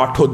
8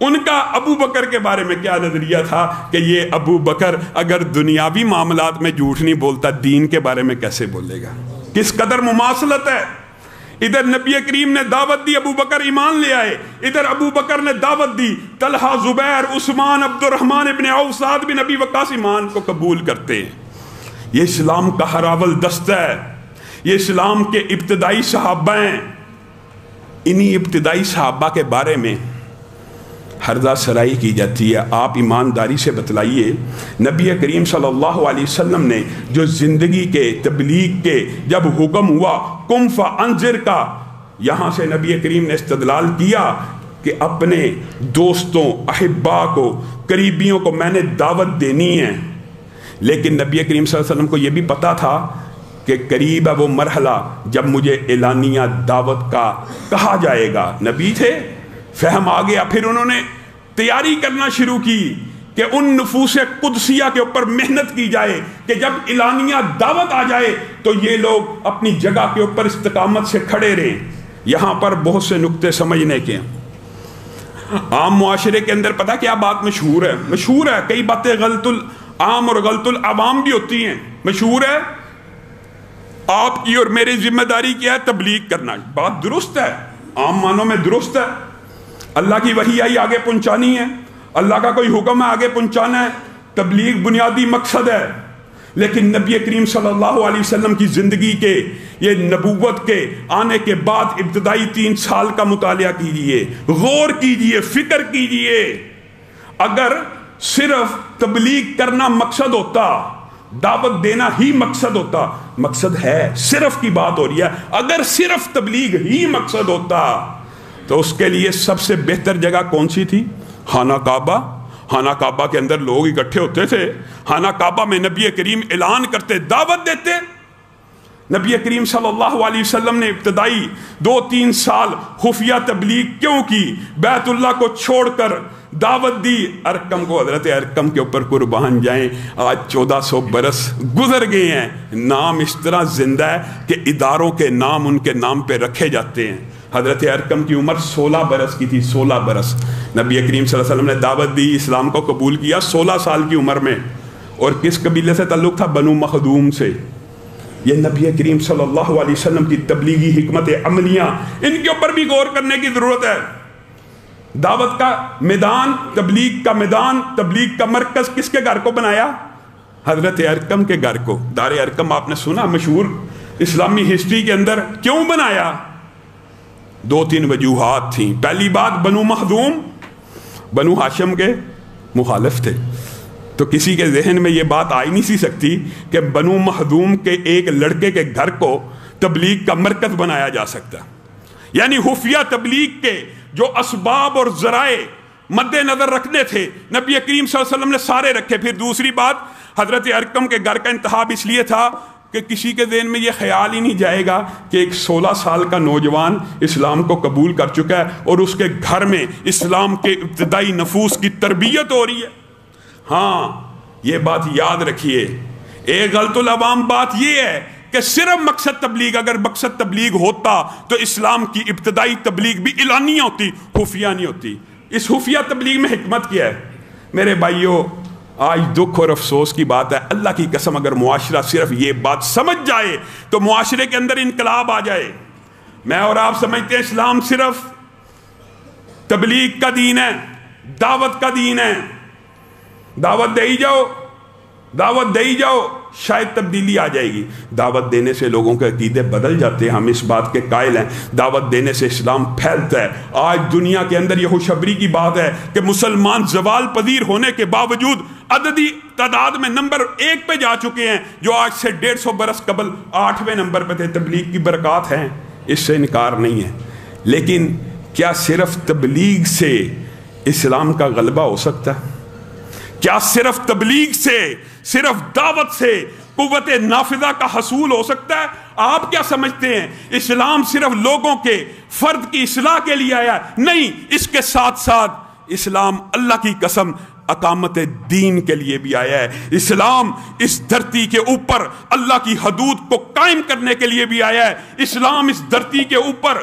ان کا ابو بکر کے بارے میں کیا نظریہ تھا کہ یہ ابو بکر اگر دنیاوی معاملات میں جھوٹ نہیں بولتا، دین کے بارے میں کیسے بولے گا؟ کس قدر مماثلت ہے۔ ادھر نبی کریم نے دعوت دی، ابو بکر ایمان لے آئے، ادھر ابو بکر نے دعوت دی، طلحہ، زبیر، عثمان، عبد الرحمن ابن عوف، سعد بن ابی وقاص ایمان کو قبول کرتے ہیں۔ یہ اسلام کا ہراول دستہ ہے، یہ اسلام کے ابتدائی صحابہ ہیں۔ انہی ابتدائی صحابہ کے بارے میں ہرزہ سرائی کی جاتی ہے۔ آپ ایمانداری سے بتلائیے، نبی کریم صلی اللہ علیہ وسلم نے جو زندگی کے تبلیغ کے جب حکم ہوا قم فانذر کا، یہاں سے نبی کریم نے استدلال کیا کہ اپنے دوستوں، احبا کو، قریبیوں کو میں نے دعوت دینی ہے، لیکن نبی کریم صلی اللہ علیہ وسلم کو یہ بھی پتا تھا کہ قریب ہے وہ مرحلہ جب مجھے اعلانیہ دعوت کا کہا جائے گا۔ نبی تھے، فہم آ گیا، پھر انہوں نے تیاری کرنا شروع کی کہ ان نفوس قدسیہ کے اوپر محنت کی جائے کہ جب اعلانیہ دعوت آ جائے تو یہ لوگ اپنی جگہ کے اوپر استقامت سے کھڑے رہیں۔ یہاں پر بہت سے نقطے سمجھنے کے ہیں۔ عام معاشرے کے اندر پتہ کیا بات مشہور ہے، کئی باتیں غلط العام اور غلط العوام بھی ہوتی ہیں۔ مشہور ہے آپ کی اور میری ذمہ داری کیا ہے؟ تبلیغ کرنا۔ بات درست ہے، عام معنوں میں درست ہے، اللہ کی وحی آئی آگے پہنچانی ہے، اللہ کا کوئی حکم ہے آگے پہنچانا ہے، تبلیغ بنیادی مقصد ہے۔ لیکن نبی کریم صلی اللہ علیہ وسلم کی زندگی کے، یہ نبوت کے آنے کے بعد ابتدائی 3 سال کا مطالعہ کیجئے، غور کیجئے، فکر کیجئے۔ اگر صرف تبلیغ کرنا مقصد ہوتا، دعوت دینا ہی مقصد ہوتا، مقصد ہے، صرف کی بات ہو رہی ہے، اگر صرف تبلیغ ہی مقصد ہوتا تو اس کے لیے سب سے بہتر جگہ کون سی تھی؟ خانہ کعبہ۔ خانہ کعبہ کے اندر لوگ اکٹھے ہوتے تھے، خانہ کعبہ میں نبی کریم اعلان کرتے، دعوت دیتے۔ نبی کریم صلی اللہ علیہ وسلم نے ابتدائی 2-3 سال خفیہ تبلیغ کیوں کی؟ بیت اللہ کو چھوڑ کر دعوت دی۔ ارقم کو، حضرت ارقم کے اوپر قربان جائیں، آج 1400 برس گزر گئے ہیں، نام اس طرح زندہ ہے کہ اداروں کے نام ان کے نام پہ رکھے جاتے ہیں۔ حضرت ارقم کی عمر 16 برس کی تھی، 16 برس۔ نبی کریم صلی اللہ علیہ وسلم نے دعوت دی، اسلام کو قبول کیا 16 سال کی عمر میں، اور کس قبیلے سے تعلق تھا؟ بنو مخدوم سے۔ یہ نبی کریم صلی اللہ علیہ وسلم کی تبلیغی حکمت عملیہ، ان کے اوپر بھی غور کرنے کی ضرورت ہے۔ دعوت کا میدان، تبلیغ کا میدان، تبلیغ کا مرکز کس کے گھر کو بنایا؟ حضرت ارقم کے گھر کو۔ دار ارقم آپ نے سنا، مشہور اسلامی ہسٹری کے اندر۔ کیوں بنایا؟ 2-3 وجوہات تھیں۔ پہلی بات، بنو مخدوم بنو ہاشم کے مخالف تھے، تو کسی کے ذہن میں یہ بات آئی نہیں سی سکتی کہ بنو مخدوم کے ایک لڑکے کے گھر کو تبلیغ کا مرکز بنایا جا سکتا۔ یعنی خفیہ تبلیغ کے جو اسباب اور ذرائع مد نظر رکھنے تھے، نبی کریم صلی اللہ علیہ وسلم نے سارے رکھے۔ پھر دوسری بات، حضرت ارقم کے گھر کا انتخاب اس لیے تھا کہ کسی کے ذہن میں یہ خیال ہی نہیں جائے گا کہ ایک 16 سال کا نوجوان اسلام کو قبول کر چکا ہے اور اس کے گھر میں اسلام کے ابتدائی نفوس کی تربیت ہو رہی ہے۔ ہاں، یہ بات یاد رکھیے، ایک غلط العوام بات یہ ہے کہ صرف مقصد تبلیغ، اگر مقصد تبلیغ ہوتا تو اسلام کی ابتدائی تبلیغ بھی اعلانیہ ہوتی، خفیہ نہیں ہوتی۔ اس خفیہ تبلیغ میں حکمت کیا ہے؟ میرے بھائیوں، آج دکھ اور افسوس کی بات ہے، اللہ کی قسم اگر معاشرہ صرف یہ بات سمجھ جائے تو معاشرے کے اندر انقلاب آ جائے۔ میں اور آپ سمجھتے ہیں اسلام صرف تبلیغ کا دین ہے، دعوت کا دین ہے، دعوت دے ہی جاؤ، دعوت دے ہی جاؤ، شاید تبدیلی آ جائے گی۔ دعوت دینے سے لوگوں کے عقیدے بدل جاتے ہیں، ہم اس بات کے قائل ہیں۔ دعوت دینے سے اسلام پھیلتا ہے۔ آج دنیا کے اندر یہ خوشخبری کی بات ہے کہ مسلمان زوال پذیر ہونے کے باوجود عددی تعداد میں نمبر 1 پہ جا چکے ہیں، جو آج سے 150 برس قبل 8ویں نمبر پہ تھے۔ تبلیغ کی برکات ہیں، اس سے انکار نہیں ہے، لیکن کیا صرف تبلیغ سے اسلام کا غلبہ ہو سکتا ہے؟ کیا صرف تبلیغ سے، صرف دعوت سے قوت نافذہ کا حصول ہو سکتا ہے؟ آپ کیا سمجھتے ہیں اسلام صرف لوگوں کے فرد کی اصلاح کے لیے آیا ہے؟ نہیں، اس کے ساتھ ساتھ اسلام اللہ کی قسم اقامت دین کے لیے بھی آیا ہے۔ اسلام اس دھرتی کے اوپر اللہ کی حدود کو قائم کرنے کے لیے بھی آیا ہے۔ اسلام اس دھرتی کے اوپر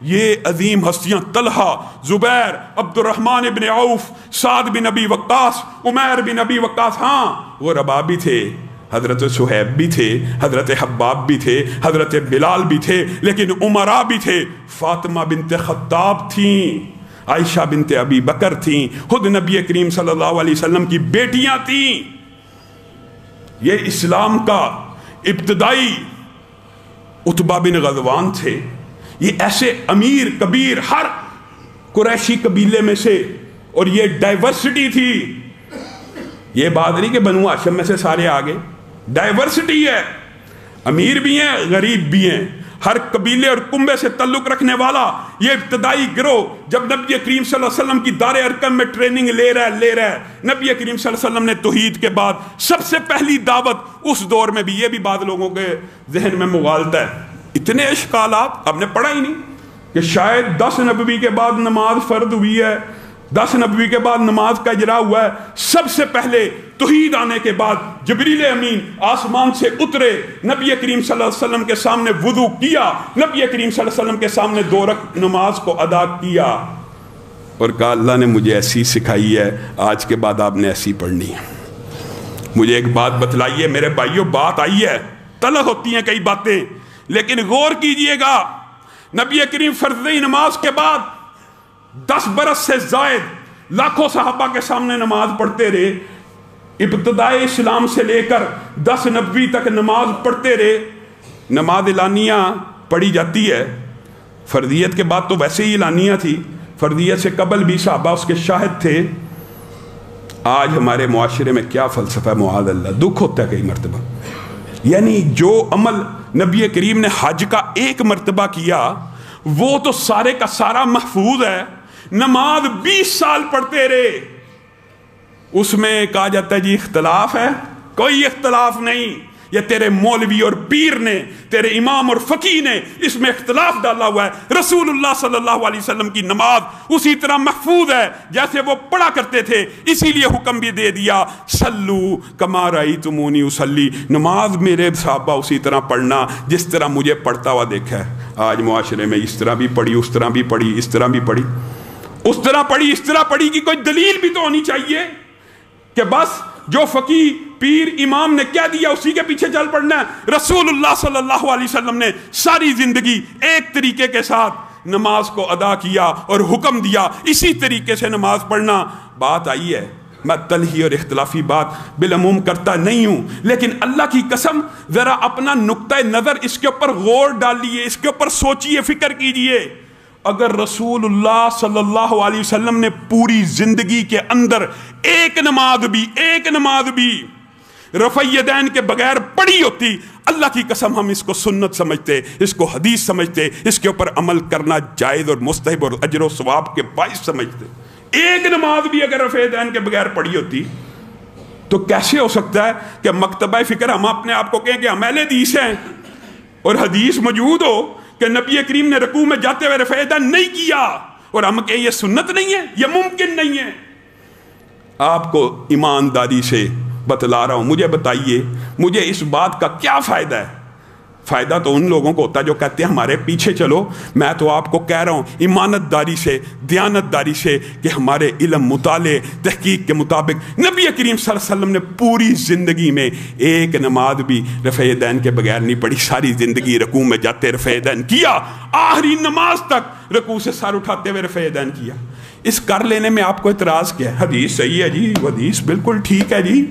یہ عظیم ہستیاں طلحہ، زبیر، عبد الرحمن ابن عوف، سعد بن ابی وقاص، عمیر بن ابی وقاص، ہاں وہ ربابی تھے، حضرت صہیب بھی تھے، حضرت حباب بھی تھے، حضرت بلال بھی تھے، لیکن عمراء بھی تھے۔ فاطمہ بنت خطاب تھیں، عائشہ بنت ابی بکر تھیں، خود نبی کریم صلی اللہ علیہ وسلم کی بیٹیاں تھیں۔ یہ اسلام کا ابتدائی عتبہ بن غزوان تھے۔ یہ ایسے امیر کبیر ہر قریشی قبیلے میں سے، اور یہ ڈائیورسٹی تھی۔ یہ بات نہیں کہ بنو ہاشم میں سے سارے آگے، ڈائیورسٹی ہے، امیر بھی ہیں غریب بھی ہیں، ہر قبیلے اور کنبے سے تعلق رکھنے والا یہ ابتدائی گروہ جب نبی کریم صلی اللہ علیہ وسلم کی دار ارقم میں ٹریننگ لے رہا ہے۔ نبی کریم صلی اللہ علیہ وسلم نے توحید کے بعد سب سے پہلی دعوت اس دور میں بھی، یہ بھی بعض لوگوں کے ذہن میں مغالطہ ہے، اتنے اشکالات ہم نے پڑھا ہی نہیں کہ شاید 10 نبوی کے بعد نماز فرض ہوئی ہے، 10 نبوی کے بعد نماز کا اجرا ہوا ہے۔ سب سے پہلے توحید آنے کے بعد جبریل امین آسمان سے اترے، نبی کریم صلی اللہ علیہ وسلم کے سامنے وضو کیا، نبی کریم صلی اللہ علیہ وسلم کے سامنے 2 رکعت نماز کو ادا کیا اور کہا اللہ نے مجھے ایسی سکھائی ہے، آج کے بعد آپ نے ایسی پڑھنی ہے۔ مجھے ایک بات بتلائیے میرے بھائیوں، بات آئی ہے، طلب ہوتی ہیں کئی باتیں، لیکن غور کیجئے گا، نبی کریم فرضی نماز کے بعد 10 برس سے زائد لاکھوں صحابہ کے سامنے نماز پڑھتے رہے، ابتدائی اسلام سے لے کر 10 نبوی تک نماز پڑھتے رہے۔ نماز اعلانیہ پڑھی جاتی ہے، فرضیت کے بعد تو ویسے ہی اعلانیہ تھی، فرضیت سے قبل بھی صحابہ اس کے شاہد تھے۔ آج ہمارے معاشرے میں کیا فلسفہ ہے، معاذ اللہ، دکھ ہوتا ہے کئی مرتبہ، یعنی جو عمل نبی کریم نے حج کا 1 مرتبہ کیا وہ تو سارے کا سارا محفوظ ہے، نماز 20 سال پڑھتے رہے، اس میں کہا جاتا ہے جی اختلاف ہے، کوئی اختلاف نہیں، یہ تیرے مولوی اور پیر نے، تیرے امام اور فقیہ نے اس میں اختلاف ڈالا ہوا ہے۔ رسول اللہ صلی اللہ علیہ وسلم کی نماز اسی طرح محفوظ ہے جیسے وہ پڑھا کرتے تھے، اسی لیے حکم بھی دے دیا صلو کما رأیتمونی اصلی، نماز میرے صحابہ اسی طرح پڑھنا جس طرح مجھے پڑھتا ہوا دیکھا ہے۔ آج معاشرے میں اس طرح بھی پڑھی، اس طرح بھی پڑھی، اس طرح بھی پڑھی، اس طرح پڑھی، اس طرح پڑھی کی کوئی دلیل بھی تو ہونی چاہیے کہ بس جو فقیہ پیر امام نے کہہ دیا اسی کے پیچھے چل پڑنا ہے۔ رسول اللہ صلی اللہ علیہ وسلم نے ساری زندگی ایک طریقے کے ساتھ نماز کو ادا کیا اور حکم دیا اسی طریقے سے نماز پڑھنا۔ بات آئی ہے، میں تلہی اور اختلافی بات بالعموم کرتا نہیں ہوں، لیکن اللہ کی قسم ذرا اپنا نقطہ نظر اس کے اوپر غور ڈالیے، اس کے اوپر سوچئے، فکر کیجئے۔ اگر رسول اللہ صلی اللہ علیہ وسلم نے پوری زندگی کے اندر ایک نماز بھی رفع یدین کے بغیر پڑھی ہوتی، اللہ کی قسم ہم اس کو سنت سمجھتے، اس کو حدیث سمجھتے، اس کے اوپر عمل کرنا جائز اور مستحب اور اجر و ثواب کے باعث سمجھتے۔ ایک نماز بھی اگر رفع یدین کے بغیر پڑھی ہوتی تو کیسے ہو سکتا ہے کہ مکتبہ فکر ہم اپنے آپ کو کہیں کہ ہم اہل حدیث ہیں اور حدیث موجود ہو کہ نبی کریم نے رکوع میں جاتے ہوئے رفع یدین نہیں کیا اور ہم کہیں یہ سنت نہیں ہے، یہ ممکن نہیں ہے۔ آپ کو ایمانداری سے بتلا رہا ہوں، مجھے بتائیے مجھے اس بات کا کیا فائدہ ہے؟ فائدہ تو ان لوگوں کو ہوتا ہے جو کہتے ہیں ہمارے پیچھے چلو۔ میں تو آپ کو کہہ رہا ہوں ایمانت داری سے، دیانت داری سے کہ ہمارے علم مطالعے تحقیق کے مطابق نبی کریم صلی اللہ علیہ وسلم نے پوری زندگی میں ایک نماز بھی رفع یدین کے بغیر نہیں پڑھی، ساری زندگی رکوع میں جاتے رفع یدین کیا، آخری نماز تک رکوع سے سر اٹھاتے ہوئے رفع یدین کیا۔ اس کر لینے میں آپ کو اعتراض کیا ہے؟ حدیث صحیح ہے جی، حدیث بالکل ٹھیک ہے جی،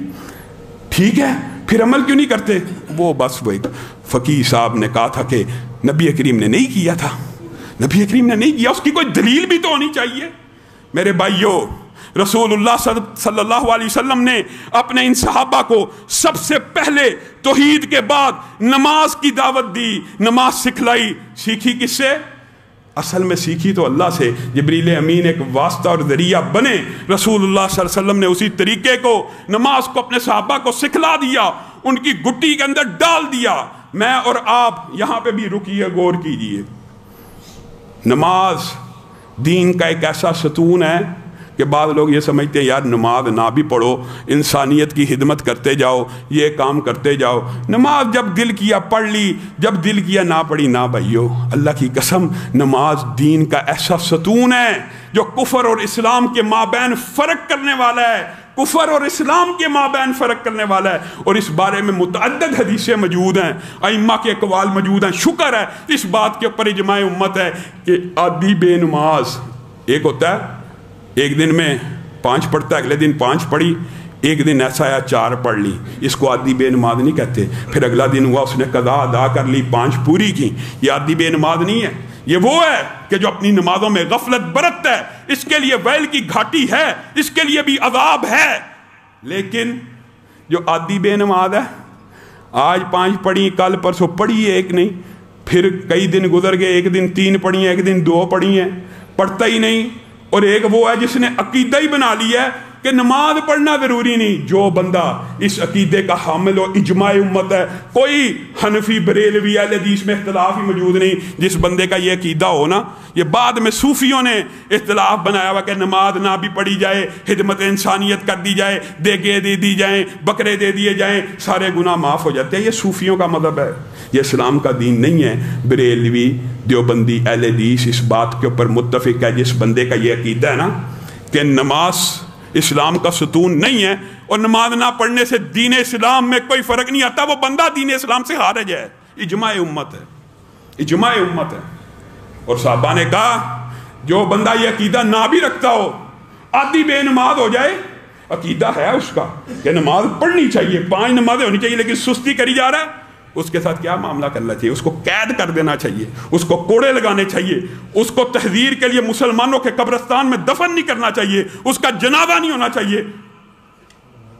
ٹھیک ہے، پھر عمل کیوں نہیں کرتے؟ وہ بس وہ ایک فقیہ صاحب نے کہا تھا کہ نبی کریم نے نہیں کیا تھا، نبی کریم نے نہیں کیا، اس کی کوئی دلیل بھی تو ہونی چاہیے۔ میرے بھائیوں، رسول اللہ صلی اللہ علیہ وسلم نے اپنے ان صحابہ کو سب سے پہلے توحید کے بعد نماز کی دعوت دی، نماز سکھلائی۔ سیکھی کس سے؟ اصل میں سیکھی تو اللہ سے، جبریل امین ایک واسطہ اور ذریعہ بنے، رسول اللہ صلی اللہ علیہ وسلم نے اسی طریقے کو نماز کو اپنے صحابہ کو سکھلا دیا، ان کی گٹی کے اندر ڈال دیا۔ میں اور آپ یہاں پہ بھی رکیے، غور کیجئے، نماز دین کا ایک ایسا ستون ہے کہ بعض لوگ یہ سمجھتے ہیں یار نماز نہ بھی پڑھو، انسانیت کی خدمت کرتے جاؤ، یہ کام کرتے جاؤ، نماز جب دل کیا پڑھ لی، جب دل کیا نہ پڑھی نہ بھائیو۔ اللہ کی قسم نماز دین کا ایسا ستون ہے جو کفر اور اسلام کے مابین فرق کرنے والا ہے، کفر اور اسلام کے مابین فرق کرنے والا ہے، اور اس بارے میں متعدد حدیثیں موجود ہیں، ائمہ کے اقوال موجود ہیں۔ شکر ہے اس بات کے اوپر اجماع امت ہے کہ عادی بے نماز ایک ہوتا ہے ایک دن میں 5 پڑھتا ہے، اگلے دن 5 پڑھی، ایک دن ایسا آیا 4 پڑھ لی، اس کو عادی بے نماز نہیں کہتے۔ پھر اگلا دن ہوا اس نے قضا ادا کر لی، 5 پوری کی، یہ عادی بے نماز نہیں ہے، یہ وہ ہے کہ جو اپنی نمازوں میں غفلت برتتا ہے، اس کے لیے ویل کی گھاٹی ہے، اس کے لیے بھی عذاب ہے۔ لیکن جو عادی بے نماز ہے، آج 5 پڑھی، کل پرسوں پڑھی ہے ایک نہیں، پھر کئی دن گزر گئے، ایک دن 3 پڑھی ہیں، ایک دن 2 پڑھی ہیں، پڑھتا ہی نہیں۔ اور ایک وہ ہے جس نے عقیدہ ہی بنا لیا ہے کہ نماز پڑھنا ضروری نہیں۔ جو بندہ اس عقیدے کا حامل ہو، اجماع امت ہے، کوئی حنفی بریلوی اہل حدیث میں اختلاف ہی موجود نہیں، جس بندے کا یہ عقیدہ ہو نا، یہ بعد میں صوفیوں نے اختلاف بنایا ہوا کہ نماز نہ بھی پڑھی جائے، خدمت انسانیت کر دی جائے، دیگیں دے دی جائیں، بکرے دے دیے جائیں، سارے گناہ معاف ہو جاتے ہیں۔ یہ صوفیوں کا مذہب ہے، یہ اسلام کا دین نہیں ہے۔ بریلوی دیوبندی اہل حدیث اس بات کے اوپر متفق ہے، جس بندے کا یہ عقیدہ ہے نا کہ نماز اسلام کا ستون نہیں ہے اور نماز نہ پڑھنے سے دین اسلام میں کوئی فرق نہیں آتا، وہ بندہ دین اسلام سے خارج ہے۔ اجماع امت ہے، اجماع امت ہے۔ اور صحابہ نے کہا جو بندہ یہ عقیدہ نہ بھی رکھتا ہو، عادی بے نماز ہو جائے، عقیدہ ہے اس کا کہ نماز پڑھنی چاہیے، 5 نمازیں ہونی چاہیے، لیکن سستی کری جا رہا ہے، اس کے ساتھ کیا معاملہ کرنا چاہیے؟ اس کو قید کر دینا چاہیے، اس کو کوڑے لگانے چاہیے، اس کو تحذیر کے لیے مسلمانوں کے قبرستان میں دفن نہیں کرنا چاہیے، اس کا جنازہ نہیں ہونا چاہیے۔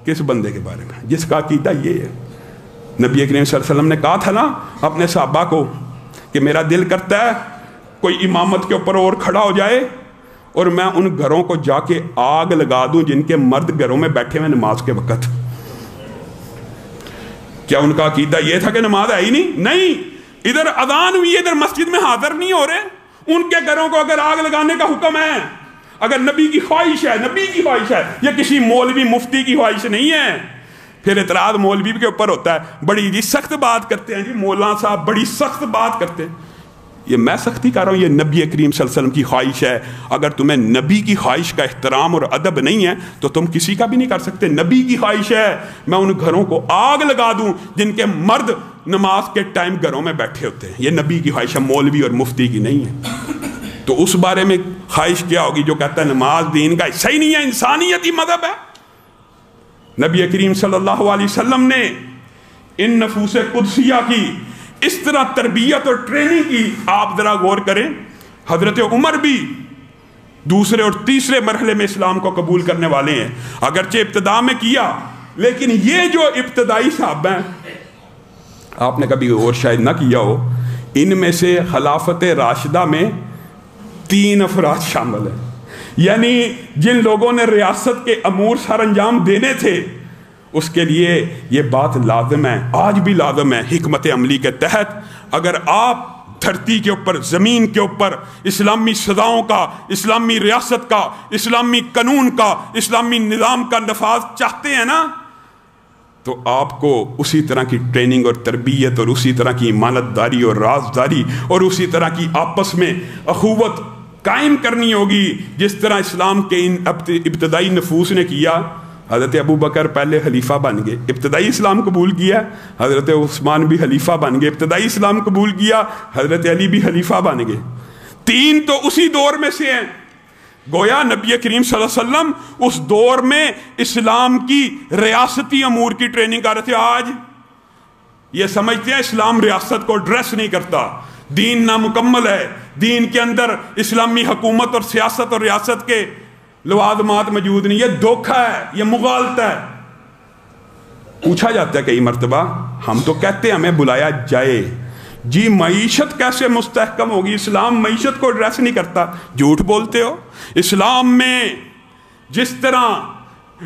کس بندے کے بارے میں؟ جس کا عقیدہ یہ ہے۔ نبی کریم صلی اللہ علیہ وسلم نے کہا تھا نا اپنے صحابہ کو کہ میرا دل کرتا ہے کوئی امامت کے اوپر اور کھڑا ہو جائے اور میں ان گھروں کو جا کے آگ لگا دوں جن کے مرد گھروں میں بیٹھے ہوئے نماز کے وقت۔ کیا ان کا عقیدہ یہ تھا کہ نماز ہے ہی نہیں؟ نہیں، ادھر اذان ہوئی، ادھر مسجد میں حاضر نہیں ہو رہے۔ ان کے گھروں کو اگر آگ لگانے کا حکم ہے، اگر نبی کی خواہش ہے، نبی کی خواہش ہے، یہ کسی مولوی مفتی کی خواہش نہیں ہے۔ پھر اعتراض مولوی کے اوپر ہوتا ہے، بڑی جی سخت بات کرتے ہیں جی مولانا صاحب، بڑی سخت بات کرتے ہیں۔ یہ میں سختی کر رہا ہوں، یہ نبی کریم صلی اللہ علیہ وسلم کی خواہش ہے۔ اگر تمہیں نبی کی خواہش کا احترام اور ادب نہیں ہے تو تم کسی کا بھی نہیں کر سکتے۔ نبی کی خواہش ہے میں ان گھروں کو آگ لگا دوں جن کے مرد نماز کے ٹائم گھروں میں بیٹھے ہوتے ہیں۔ یہ نبی کی خواہش ہے، مولوی اور مفتی کی نہیں ہے۔ تو اس بارے میں خواہش کیا ہوگی جو کہتا ہے نماز دین کا حصہ ہی نہیں ہے، انسانیتی مذہب ہے؟ نبی کریم صلی اللہ علیہ وسلم نے ان نفوس قدسیہ کی اس طرح تربیت اور ٹریننگ کی، آپ ذرا غور کریں۔ حضرت عمر بھی دوسرے اور تیسرے مرحلے میں اسلام کو قبول کرنے والے ہیں، اگرچہ ابتدا میں کیا، لیکن یہ جو ابتدائی صحابہ ہیں، آپ نے کبھی اور شاید نہ کیا ہو، ان میں سے خلافت راشدہ میں 3 افراد شامل ہیں، یعنی جن لوگوں نے ریاست کے امور سر انجام دینے تھے، اس کے لیے یہ بات لازم ہے، آج بھی لازم ہے۔ حکمت عملی کے تحت اگر آپ دھرتی کے اوپر، زمین کے اوپر اسلامی سزاؤں کا، اسلامی ریاست کا، اسلامی قانون کا، اسلامی نظام کا نفاذ چاہتے ہیں نا، تو آپ کو اسی طرح کی ٹریننگ اور تربیت اور اسی طرح کی امانت داری اور رازداری اور اسی طرح کی آپس میں اخوت قائم کرنی ہوگی جس طرح اسلام کے ان ابتدائی نفوس نے کیا۔ حضرت ابو بکر پہلے خلیفہ بن گئے، ابتدائی اسلام قبول کیا۔ حضرت عثمان بھی خلیفہ بن گئے، ابتدائی اسلام قبول کیا۔ حضرت علی بھی خلیفہ بن گئے۔ 3 تو اسی دور میں سے ہیں۔ گویا نبی کریم صلی اللہ علیہ وسلم اس دور میں اسلام کی ریاستی امور کی ٹریننگ کر رہے تھے۔ آج یہ سمجھتے ہیں اسلام ریاست کو ایڈریس نہیں کرتا، دین نامکمل ہے، دین کے اندر اسلامی حکومت اور سیاست اور ریاست کے لوازمات موجود نہیں۔ یہ دھوکہ ہے، یہ مغالطہ ہے۔ پوچھا جاتا ہے کئی مرتبہ، ہم تو کہتے ہیں ہمیں بلایا جائے، جی معیشت کیسے مستحکم ہوگی؟ اسلام معیشت کو ایڈریس نہیں کرتا۔ جھوٹ بولتے ہو۔ اسلام میں جس طرح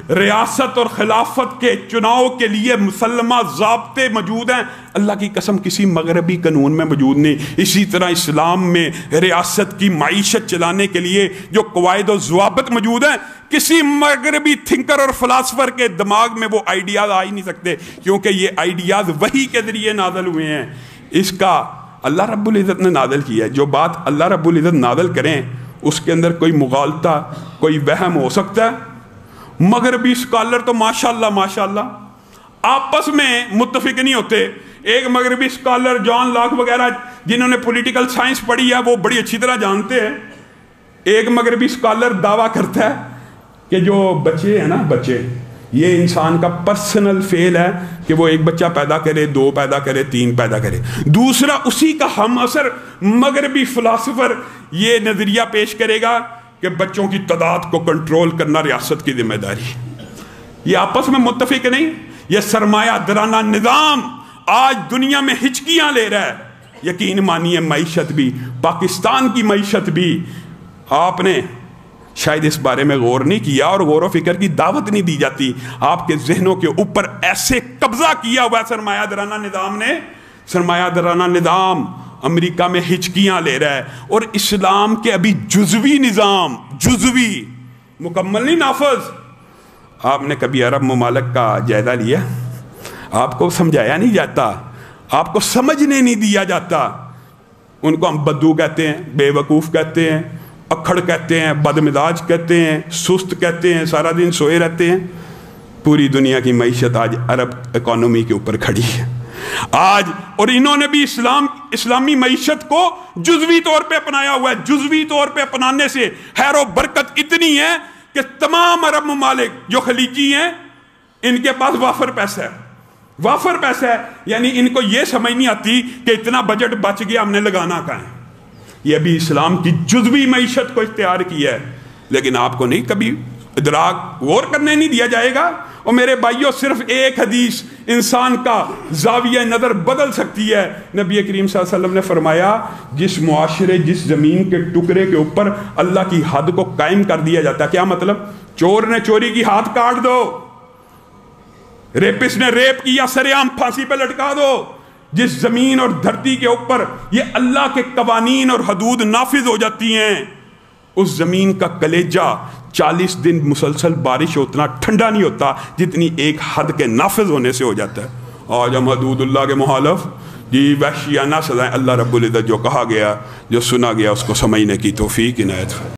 ریاست اور خلافت کے چناؤ کے لیے مسلمہ ضابطے موجود ہیں، اللہ کی قسم کسی مغربی قانون میں موجود نہیں۔ اسی طرح اسلام میں ریاست کی معیشت چلانے کے لیے جو قواعد و ضوابط موجود ہیں، کسی مغربی تھنکر اور فلاسفر کے دماغ میں وہ آئیڈیاز آ ہی نہیں سکتے، کیونکہ یہ آئیڈیاز وحی کے ذریعے نازل ہوئے ہیں۔ اس کا اللہ رب العزت نے نازل کیا ہے۔ جو بات اللہ رب العزت نازل کریں اس کے اندر کوئی مغالطہ، کوئی وہم ہو سکتا ہے؟ مغربی اسکالر تو ماشاءاللہ آپس میں متفق نہیں ہوتے۔ ایک مغربی اسکالر جان لاک وغیرہ جنہوں نے پولیٹیکل سائنس پڑھی ہے وہ بڑی اچھی طرح جانتے ہیں، ایک مغربی اسکالر دعویٰ کرتا ہے کہ جو بچے ہیں نا، بچے یہ انسان کا پرسنل فیل ہے کہ وہ ایک بچہ پیدا کرے، 2 پیدا کرے، 3 پیدا کرے۔ دوسرا اسی کا ہم اثر مغربی فلاسفر یہ نظریہ پیش کرے گا کہ بچوں کی تعداد کو کنٹرول کرنا ریاست کی ذمہ داری ہے۔ یہ آپس میں متفق نہیں۔ یہ سرمایہ درانہ نظام آج دنیا میں ہچکیاں لے رہا ہے۔ یقین مانیے معیشت بھی، پاکستان کی معیشت بھی، آپ نے شاید اس بارے میں غور نہیں کیا اور غور و فکر کی دعوت نہیں دی جاتی۔ آپ کے ذہنوں کے اوپر ایسے قبضہ کیا ہوا سرمایہ درانہ نظام نے، سرمایہ درانہ نظام امریکہ میں ہچکیاں لے رہا ہے، اور اسلام کے ابھی جزوی نظام، جزوی مکمل نہیں نافذ۔ آپ نے کبھی عرب ممالک کا جائزہ لیا؟ آپ کو سمجھایا نہیں جاتا، آپ کو سمجھنے نہیں دیا جاتا۔ ان کو ہم بدو کہتے ہیں، بے وقوف کہتے ہیں، اکھڑ کہتے ہیں، بدمزاج کہتے ہیں، سست کہتے ہیں، سارا دن سوئے رہتے ہیں۔ پوری دنیا کی معیشت آج عرب اکانومی کے اوپر کھڑی ہے آج، اور انہوں نے بھی اسلامی معیشت کو جزوی طور پہ اپنایا ہوا ہے۔ جزوی طور پہ اپنانے سے خیر و برکت اتنی ہے کہ تمام عرب ممالک جو خلیجی ہیں ان کے پاس وافر پیسہ ہے، وافر پیسہ ہے، یعنی ان کو یہ سمجھ نہیں آتی کہ اتنا بجٹ بچ گیا ہم نے لگانا کہاں ہے۔ یہ ابھی اسلام کی جزوی معیشت کو اختیار کیا ہے، لیکن آپ کو نہیں کبھی ادراک غور کرنے نہیں دیا جائے گا۔ اور میرے بھائیوں، صرف ایک حدیث انسان کا زاویہ نظر بدل سکتی ہے۔ نبی کریم صلی اللہ علیہ وسلم نے فرمایا، جس معاشرے، جس زمین کے ٹکڑے کے اوپر اللہ کی حد کو قائم کر دیا جاتا ہے، کیا مطلب؟ چور نے چوری کی ہاتھ کاٹ دو، ریپس نے ریپ کیا سر عام پھانسی پہ لٹکا دو۔ جس زمین اور دھرتی کے اوپر یہ اللہ کے قوانین اور حدود نافذ ہو جاتی ہیں، اس زمین کا کلیجہ 40 دن مسلسل بارش ہو اتنا ٹھنڈا نہیں ہوتا جتنی ایک حد کے نافذ ہونے سے ہو جاتا ہے۔ آج ہم حدود اللہ کے مخالف جی وحشیانہ سزائیں، اللہ رب العزت جو کہا گیا، جو سنا گیا، اس کو سمجھنے کی توفیق عنایت فرمائے۔